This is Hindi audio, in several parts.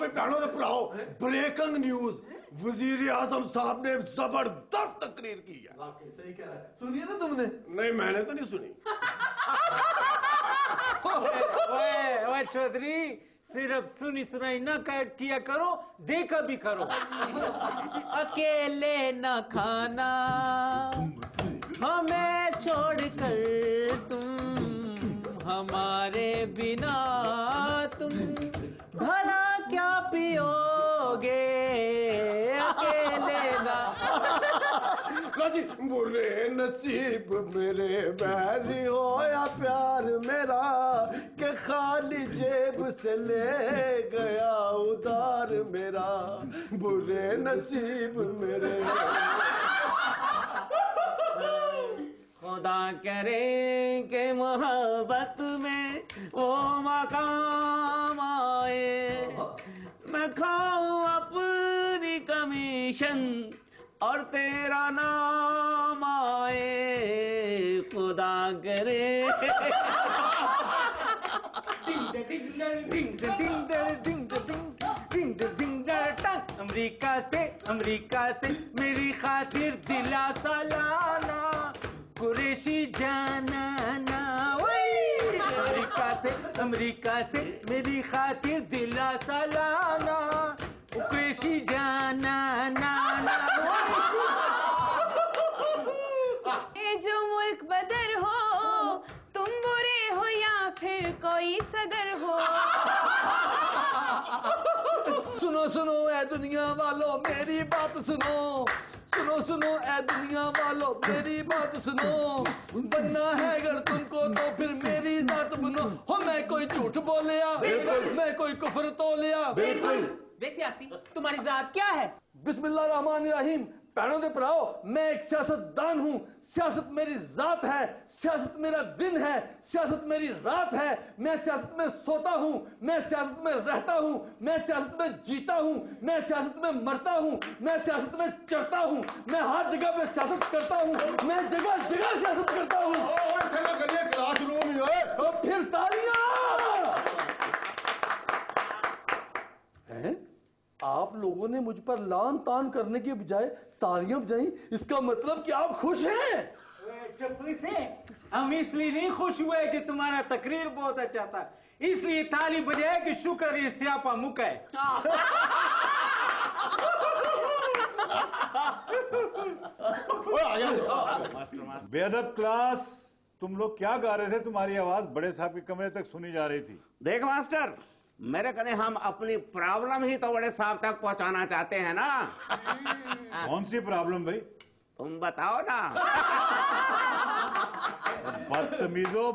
भाई भैनों ने पढ़ाओ, ब्रेकिंग न्यूज, वजीर आजम साहब ने जबरदस्त तकरीर की है। वाकई सही कह रहा है, सुनिए ना तुमने? नहीं मैंने तो नहीं सुनी। ओए चौधरी, सिर्फ सुनी सुनाई ना किया करो, देखा भी करो। अकेले न खाना हमें छोड़कर तुम, हमारे बिना तुम भला क्या पियोगे, अकेले ना। जी बुरे नसीब मेरे बैरी हो या प्यार मेरा, के खाली जेब से ले गया उधार मेरा, बुरे नसीब मेरे। खुदा करे के मोहब्बत में वो मकाम आए, मैं खाऊं अपनी कमीशन और तेरा नाम आए, खुदा करे। अमेरिका से मेरी खातिर दिलासा लाना, कुरैशी जाना ना। अमेरिका से मेरी खातिर दिलासा लाना, कुरैशी जाना ना। जो मुल्क बदर हो, तुम बुरे हो या फिर कोई सदर हो। सुनो सुनो ए दुनिया वालों मेरी बात सुनो, सुनो सुनो ए दुनिया वालों मेरी बात सुनो, बनना है अगर तुमको तो फिर मेरी जात बनो। हो मैं कोई झूठ बोलिया, मैं कोई कुफर तोलिया। बिल्कुल। बेसियासी, तुम्हारी जात क्या है? बिस्मिल्लाहिर्रहमानिर्रहीम। पैरों दे पढ़ाओ, मैं एक सियासतदान हूँ, सियासत मेरी जात है, सियासत मेरा दिन है, सियासत मेरी रात है, मैं सियासत में सोता हूँ, मैं सियासत में रहता हूँ, मैं सियासत में जीता हूँ, मैं सियासत में मरता हूँ, मैं सियासत में चढ़ता हूँ, मैं हर जगह पे सियासत करता हूँ, मैं जगह जगह सियासत करता हूँ। क्लासरूम तो फिर तालियां। आप लोगों ने मुझ पर लान तान करने के बजाय तालियां बजाई, इसका मतलब कि आप खुश हैं? टप्पू से हम इसलिए नहीं खुश हुए कि तुम्हारा तकरीर बहुत अच्छा था, इसलिए ताली बजाए कि शुक्र ये स्यापा मुका है। बेअदब क्लास, तुम लोग क्या गा रहे थे? तुम्हारी आवाज बड़े साहब के कमरे तक सुनी जा रही थी। देख मास्टर, मेरे कने हम अपनी प्रॉब्लम ही तो बड़े साहब तक पहुंचाना चाहते हैं ना। कौन सी प्रॉब्लम भाई? तुम बताओ ना। बदतमीजो,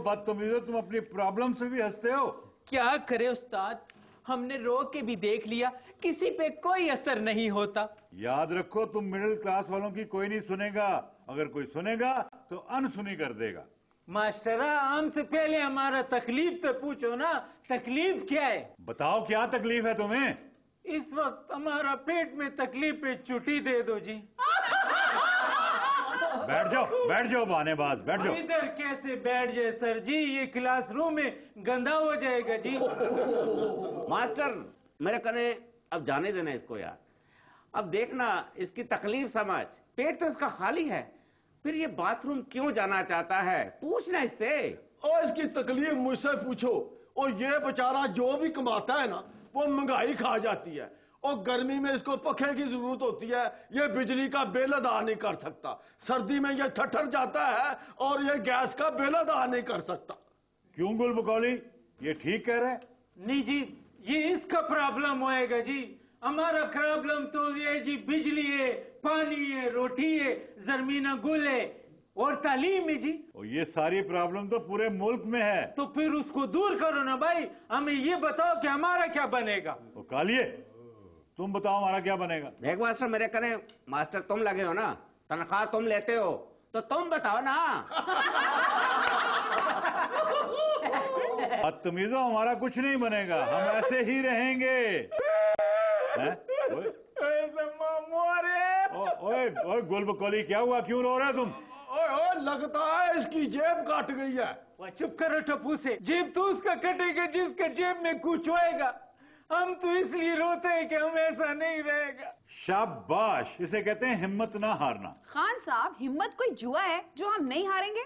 तुम अपनी प्रॉब्लम से भी हंसते हो। क्या करे उस्ताद, हमने रोक के भी देख लिया, किसी पे कोई असर नहीं होता। याद रखो, तुम मिडिल क्लास वालों की कोई नहीं सुनेगा, अगर कोई सुनेगा तो अनसुनी कर देगा। मास्टरा, हमसे पहले हमारा तकलीफ तो पूछो ना, तकलीफ क्या है? बताओ क्या तकलीफ है तुम्हें? इस वक्त हमारा पेट में तकलीफ है, छुट्टी दे दो जी। बैठ जाओ बहानेबाज, बैठ जाओ। इधर कैसे बैठ जाए सर जी, ये क्लासरूम में गंदा हो जाएगा जी। मास्टर, मेरे कने अब जाने देना इसको यार। अब देखना, इसकी तकलीफ समझ, पेट तो इसका खाली है, फिर ये बाथरूम क्यों जाना चाहता है, पूछना इससे। और इसकी तकलीफ मुझसे पूछो। और ये बेचारा जो भी कमाता है ना, वो महंगाई खा जाती है, और गर्मी में इसको पंखे की जरूरत होती है, ये बिजली का बिल अदा नहीं कर सकता, सर्दी में ये ठठर जाता है और ये गैस का बिल अदा नहीं कर सकता। क्यों गुल बकौली, ये ठीक कह रहे? नहीं जी, ये इसका प्रॉब्लम होएगा जी, हमारा प्रॉब्लम तो ये जी बिजली है, पानी है, रोटी है, जमीना गुल है और तालीम है जी। और ये सारी प्रॉब्लम तो पूरे मुल्क में है। तो फिर उसको दूर करो ना भाई, हमें ये बताओ कि हमारा क्या बनेगा। कालिए, तुम बताओ हमारा क्या बनेगा। देख मास्टर, मेरे कने मास्टर तुम लगे हो ना, तनख्वाह तुम लेते हो, तो तुम बताओ ना। बदतमीजो, हमारा कुछ नहीं बनेगा, हम ऐसे ही रहेंगे। ओए गुल बकौली, क्या हुआ, क्यों रो रहे हो तुम? ओए लगता है इसकी जेब काट गई है। चुप करो टप्पू से, जेब तो उसका कटेगा जिसका जेब में कुछ होएगा। हम तो इसलिए रोते हैं कि हम ऐसा नहीं रहेगा। शाबाश, इसे कहते हैं हिम्मत ना हारना। खान साहब, हिम्मत कोई जुआ है जो हम नहीं हारेंगे?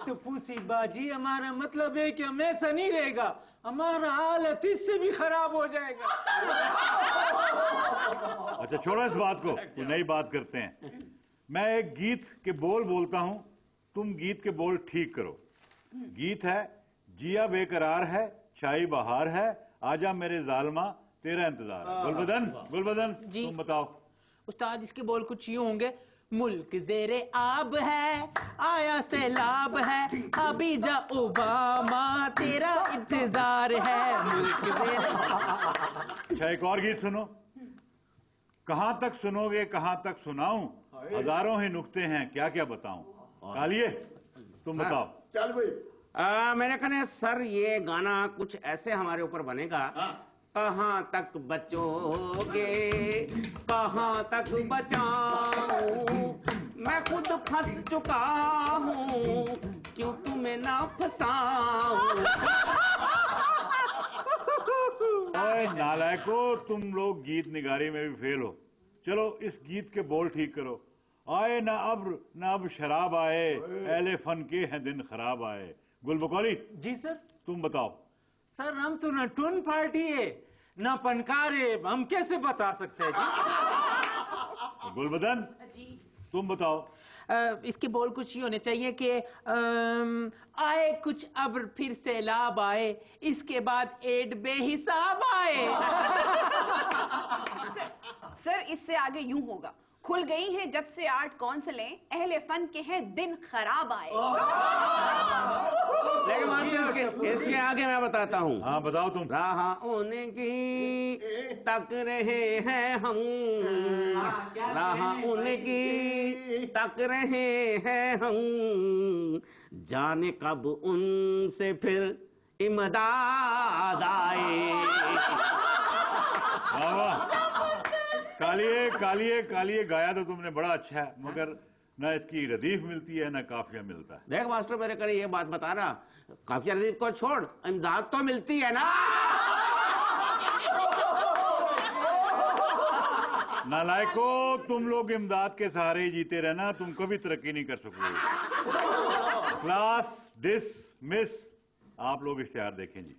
टपूसी बाजी, हमारा मतलब है कि हम ऐसा नहीं रहेगा, हमारा हालत इससे भी खराब हो जाएगा। अच्छा छोड़ो इस बात को, कोई नई बात करते हैं। मैं एक गीत के बोल बोलता हूं, तुम गीत के बोल ठीक करो। गीत है, जिया बेकरार है, शाही बहार है, आजा मेरे जालमा तेरा इंतजार है। गुलबदन जी। तुम बताओ। उस्ताद, इसके बोल कुछ यूं होंगे। मुल्क जेरे आब है, आया सैलाब है, अभी जा ओबामा तेरा इंतजार है। मुल्क जेरे। अच्छा एक और गीत सुनो। कहां तक सुनोगे, कहां तक सुनाऊं, हजारों ही नुक्ते हैं, क्या क्या बताऊं। कालिए तुम बताओ। चल भाई। मैंने कहा सर ये गाना कुछ ऐसे हमारे ऊपर बनेगा। कहां तक बचोगे, कहां तक बचाऊं, मैं खुद फंस चुका हूं, क्यों तुम्हें ना फंसाऊं। ओए नालायको, तुम लोग गीत निगारी में भी फेल हो। चलो इस गीत के बोल ठीक करो। आए ना अब्र ना अब शराब आए, एले फन के हैं दिन खराब आए। गुलबकौली जी सर। तुम बताओ। सर हम तो न टून पार्टी है न पनकारे, हम कैसे बता सकते हैं जी। गुलबदन जी। तुम बताओ। इसके बोल कुछ ये होने चाहिए कि आए कुछ अब्र फिर सैलाब आए, इसके बाद एड बेहिसाब आए। सर इससे आगे यूं होगा। खुल गई हैं जब से आर्ट काउंसिलें, अहले फन के हैं दिन खराब आए। लेकिन मास्टर इसके आगे मैं बताता हूँ। हाँ बताओ तुम। राह उनकी तक रहे हैं हम, राह उनकी तक रहे हैं हम, जाने कब उनसे फिर इमदाद आए। वाह वाह। कालिए कालिए कालिए, गाया तो तुमने बड़ा अच्छा है, मगर ना इसकी रदीफ मिलती है ना काफिया मिलता है। देख मास्टर मेरे करे ये बात बता रहा, काफिया रदीफ को छोड़, इमदाद तो मिलती है ना। नालायको, तुम लोग इमदाद के सहारे ही जीते रहना, तुम कभी तरक्की नहीं कर सकोगे। Class dismiss. आप लोग इश्तिहार देखें जी।